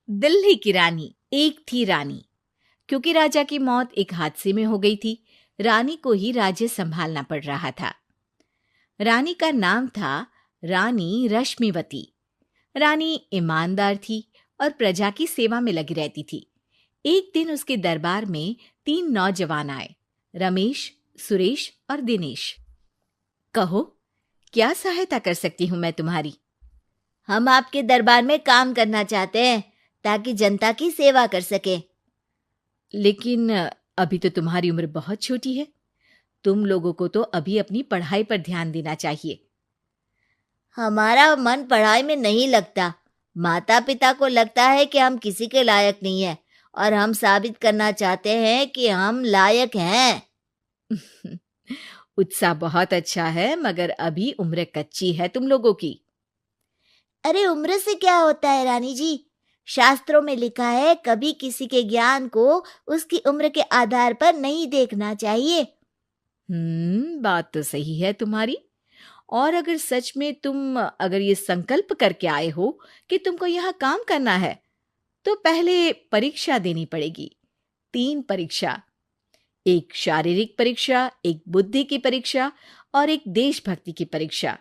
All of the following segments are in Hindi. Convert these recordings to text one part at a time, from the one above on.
दिल्ली की रानी। एक थी रानी। क्योंकि राजा की मौत एक हादसे में हो गई थी, रानी को ही राज्य संभालना पड़ रहा था। रानी का नाम था रानी रश्मिवती। रानी ईमानदार थी और प्रजा की सेवा में लगी रहती थी। एक दिन उसके दरबार में 3 नौजवान आए, रमेश, सुरेश और दिनेश। कहो, क्या सहायता कर सकती हूँ मैं तुम्हारी? हम आपके दरबार में काम करना चाहते हैं ताकि जनता की सेवा कर सके। लेकिन अभी तो तुम्हारी उम्र बहुत छोटी है। तुम लोगों को तो अभी अपनी पढ़ाई पर ध्यान देना चाहिए। हमारा मन पढ़ाई में नहीं लगता। माता पिता को लगता है कि हम किसी के लायक नहीं है और हम साबित करना चाहते हैं कि हम लायक हैं। उत्साह बहुत अच्छा है, मगर अभी उम्र कच्ची है तुम लोगों की। अरे उम्र से क्या होता है रानी जी? शास्त्रों में लिखा है कभी किसी के ज्ञान को उसकी उम्र के आधार पर नहीं देखना चाहिए। बात तो सही है तुम्हारी। और अगर सच में तुम अगर ये संकल्प करके आए हो कि तुमको यहाँ काम करना है, तो पहले परीक्षा देनी पड़ेगी। 3 परीक्षा। एक शारीरिक परीक्षा, एक बुद्धि की परीक्षा और एक देशभक्ति की परीक्षा।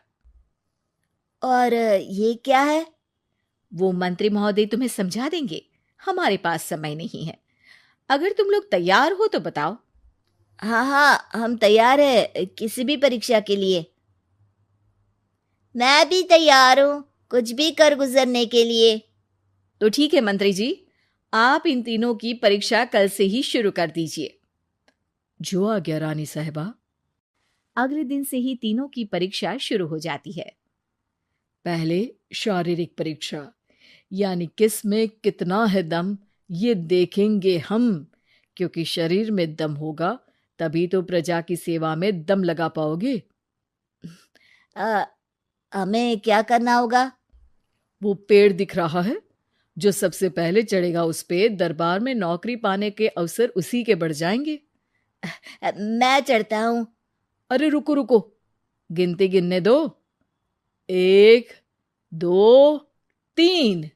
और ये क्या है? वो मंत्री महोदय तुम्हें समझा देंगे। हमारे पास समय नहीं है। अगर तुम लोग तैयार हो तो बताओ। हाँ हाँ, हम तैयार है किसी भी परीक्षा के लिए। मैं भी तैयार हूँ कुछ भी कर गुजरने के लिए। तो ठीक है मंत्री जी, आप इन तीनों की परीक्षा कल से ही शुरू कर दीजिए। जो आज्ञा रानी साहिबा। अगले दिन से ही तीनों की परीक्षा शुरू हो जाती है। पहले शारीरिक परीक्षा, यानी किस में कितना है दम, ये देखेंगे हम। क्योंकि शरीर में दम होगा तभी तो प्रजा की सेवा में दम लगा पाओगे। हमें क्या करना होगा? वो पेड़ दिख रहा है, जो सबसे पहले चढ़ेगा उस पे दरबार में नौकरी पाने के अवसर उसी के बढ़ जाएंगे। मैं चढ़ता हूँ। अरे रुको रुको, गिनती गिनने दो। 1, 2, 3।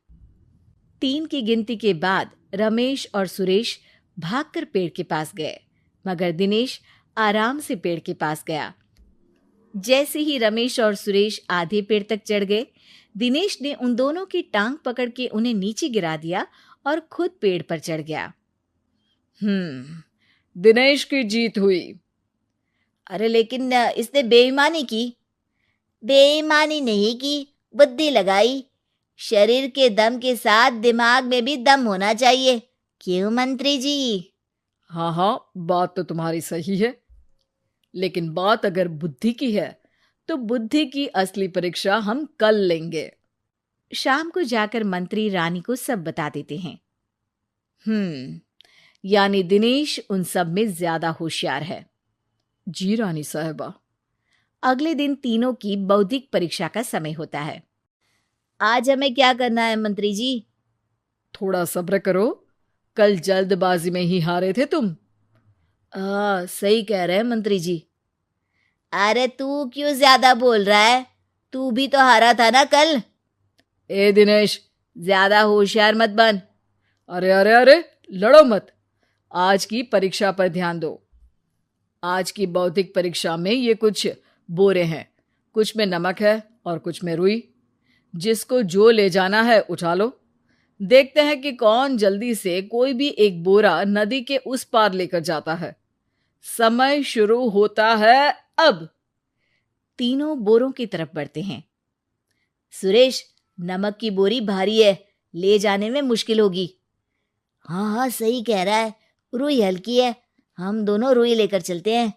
3 की गिनती के बाद रमेश और सुरेश भागकर पेड़ के पास गए, मगर दिनेश आराम से पेड़ के पास गया। जैसे ही रमेश और सुरेश आधे पेड़ तक चढ़ गए, दिनेश ने उन दोनों की टांग पकड़ के उन्हें नीचे गिरा दिया और खुद पेड़ पर चढ़ गया। दिनेश की जीत हुई। अरे लेकिन इसने बेईमानी की। बेईमानी नहीं की, बुद्धि लगाई। शरीर के दम के साथ दिमाग में भी दम होना चाहिए। क्यों मंत्री जी? हाँ हाँ, बात तो तुम्हारी सही है, लेकिन बात अगर बुद्धि की है तो बुद्धि की असली परीक्षा हम कल लेंगे। शाम को जाकर मंत्री रानी को सब बता देते हैं। यानी दिनेश उन सब में ज्यादा होशियार है। जी रानी साहिबा। अगले दिन तीनों की बौद्धिक परीक्षा का समय होता है। आज हमें क्या करना है मंत्री जी? थोड़ा सब्र करो, कल जल्दबाजी में ही हारे थे तुम। सही कह रहे हैं मंत्री जी। अरे तू क्यों ज्यादा बोल रहा है? तू भी तो हारा था ना कल। ए दिनेश, ज्यादा होशियार मत बन। अरे अरे अरे, लड़ो मत। आज की परीक्षा पर ध्यान दो। आज की बौद्धिक परीक्षा में ये कुछ बोरे हैं, कुछ में नमक है और कुछ में रुई। जिसको जो ले जाना है उठा लो। देखते हैं कि कौन जल्दी से कोई भी एक बोरा नदी के उस पार लेकर जाता है। समय शुरू होता है अब। तीनों बोरों की तरफ बढ़ते हैं। सुरेश, नमक की बोरी भारी है, ले जाने में मुश्किल होगी। हाँ हाँ, सही कह रहा है, रुई हल्की है, हम दोनों रुई लेकर चलते हैं।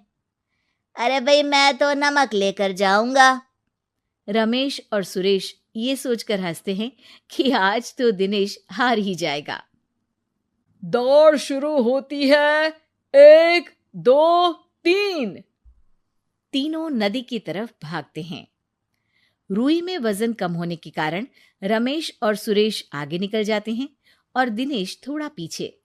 अरे भाई, मैं तो नमक लेकर जाऊंगा। रमेश और सुरेश ये सोचकर हंसते हैं कि आज तो दिनेश हार ही जाएगा। दौड़ शुरू होती है। 1, 2, 3। तीनों नदी की तरफ भागते हैं। रुई में वजन कम होने के कारण रमेश और सुरेश आगे निकल जाते हैं और दिनेश थोड़ा पीछे।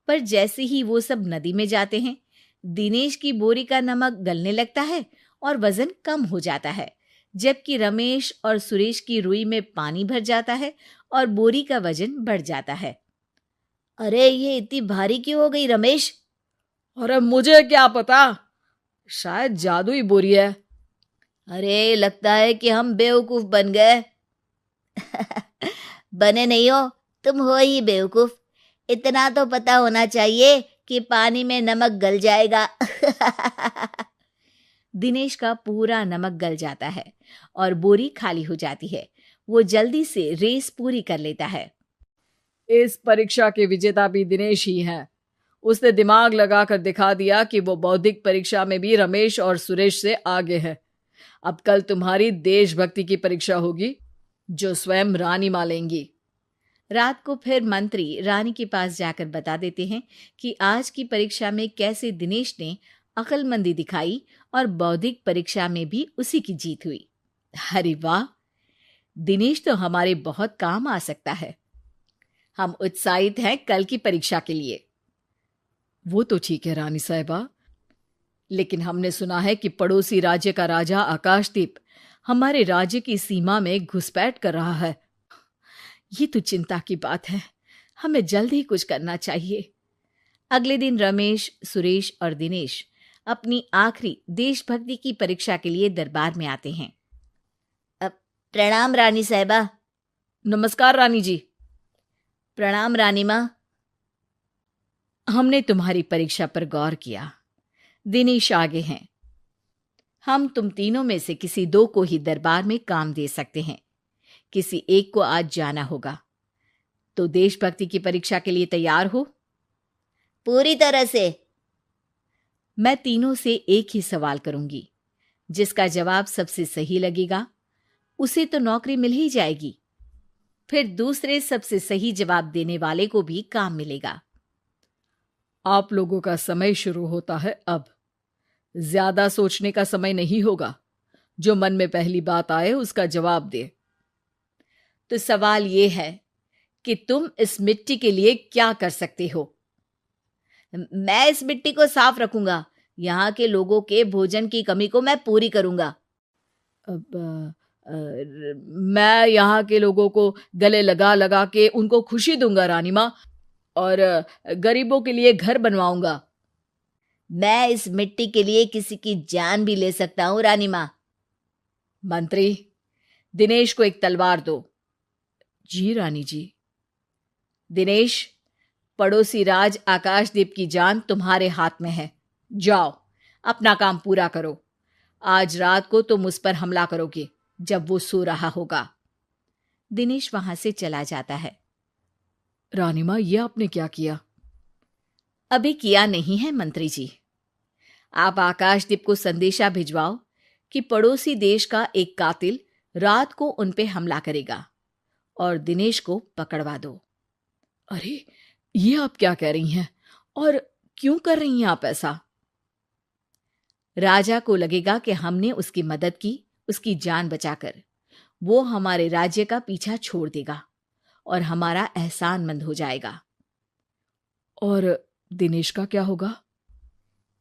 पर जैसे ही वो सब नदी में जाते हैं, दिनेश की बोरी का नमक गलने लगता है और वजन कम हो जाता है, जबकि रमेश और सुरेश की रुई में पानी भर जाता है और बोरी का वजन बढ़ जाता है। अरे ये इतनी भारी क्यों हो गई रमेश? अरे मुझे क्या पता, शायद जादुई बोरी है। अरे लगता है कि हम बेवकूफ बन गए। बने नहीं हो, तुम हो ही बेवकूफ। इतना तो पता होना चाहिए कि पानी में नमक गल जाएगा। दिनेश का पूरा नमक गल जाता है और बोरी खाली हो जाती है। वो जल्दी से रेस पूरी कर लेता है। इस परीक्षा के विजेता भी दिनेश ही हैं। उसने दिमाग लगाकर दिखा दिया कि वो बौद्धिक परीक्षा में भी रमेश और सुरेश से आगे है। अब कल तुम्हारी देशभक्ति की परीक्षा होगी, जो स्वयं रानी मां लेंगी। रात को फिर मंत्री रानी के पास जाकर बता देते हैं कि आज की परीक्षा में कैसे दिनेश ने अक्लमंदी दिखाई और बौद्धिक परीक्षा में भी उसी की जीत हुई। अरे वाह, दिनेश तो हमारे बहुत काम आ सकता है। हम उत्साहित हैं कल की परीक्षा के लिए। वो तो ठीक है रानी साहिबा, लेकिन हमने सुना है कि पड़ोसी राज्य का राजा आकाशदीप हमारे राज्य की सीमा में घुसपैठ कर रहा है। ये तो चिंता की बात है। हमें जल्द ही कुछ करना चाहिए। अगले दिन रमेश, सुरेश और दिनेश अपनी आखिरी देशभक्ति की परीक्षा के लिए दरबार में आते हैं। प्रणाम रानी साहिबा। नमस्कार रानी जी। प्रणाम रानी माँ। हमने तुम्हारी परीक्षा पर गौर किया। दिनेश आगे हैं। हम तुम तीनों में से किसी दो को ही दरबार में काम दे सकते हैं। किसी एक को आज जाना होगा। तो देशभक्ति की परीक्षा के लिए तैयार हो? पूरी तरह से। मैं तीनों से एक ही सवाल करूंगी। जिसका जवाब सबसे सही लगेगा उसे तो नौकरी मिल ही जाएगी। फिर दूसरे सबसे सही जवाब देने वाले को भी काम मिलेगा। आप लोगों का समय शुरू होता है अब। ज्यादा सोचने का समय नहीं होगा। जो मन में पहली बात आए उसका जवाब दे। तो सवाल ये है कि तुम इस मिट्टी के लिए क्या कर सकते हो? मैं इस मिट्टी को साफ रखूंगा। यहाँ के लोगों के भोजन की कमी को मैं पूरी करूंगा। मैं यहाँ के लोगों को गले लगा लगा के उनको खुशी दूंगा रानी माँ, और गरीबों के लिए घर बनवाऊंगा। मैं इस मिट्टी के लिए किसी की जान भी ले सकता हूँ रानी माँ। मंत्री, दिनेश को एक तलवार दो। जी रानी जी। दिनेश, पड़ोसी राज आकाशदीप की जान तुम्हारे हाथ में है। जाओ, अपना काम पूरा करो। आज रात को तुम उस पर हमला करोगे जब वो सो रहा होगा। दिनेश वहां से चला जाता है। रानी माँ, ये आपने क्या किया? अभी किया नहीं है मंत्री जी। आप आकाशदीप को संदेशा भिजवाओ कि पड़ोसी देश का एक कातिल रात को उन पे हमला करेगा और दिनेश को पकड़वा दो। अरे, ये आप क्या कह रही हैं? और क्यों कर रही हैं आप ऐसा? राजा को लगेगा कि हमने उसकी मदद की, उसकी जान बचाकर। वो हमारे राज्य का पीछा छोड़ देगा और हमारा एहसानमंद हो जाएगा। और दिनेश का क्या होगा?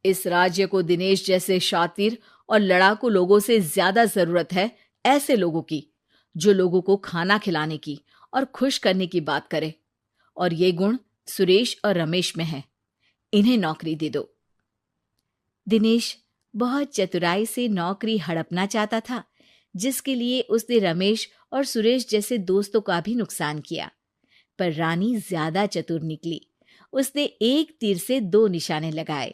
इस राज्य को दिनेश जैसे शातिर और लड़ाकू लोगों से ज्यादा जरूरत है। ऐसे लोगों की जो लोगों को खाना खिलाने की और खुश करने की बात करे। और ये गुण सुरेश और रमेश में है। इन्हें नौकरी दे दो। दिनेश बहुत चतुराई से नौकरी हड़पना चाहता था, जिसके लिए उसने रमेश और सुरेश जैसे दोस्तों का भी नुकसान किया। पर रानी ज्यादा चतुर निकली। उसने एक तीर से दो निशाने लगाए।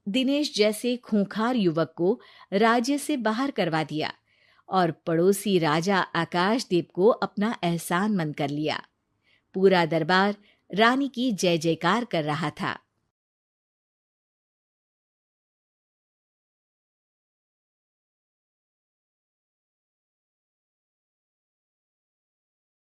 दिनेश जैसे खूंखार युवक को राज्य से बाहर करवा दिया और पड़ोसी राजा आकाशदीप को अपना एहसानमंद कर लिया। पूरा दरबार रानी की जय जयकार कर रहा था।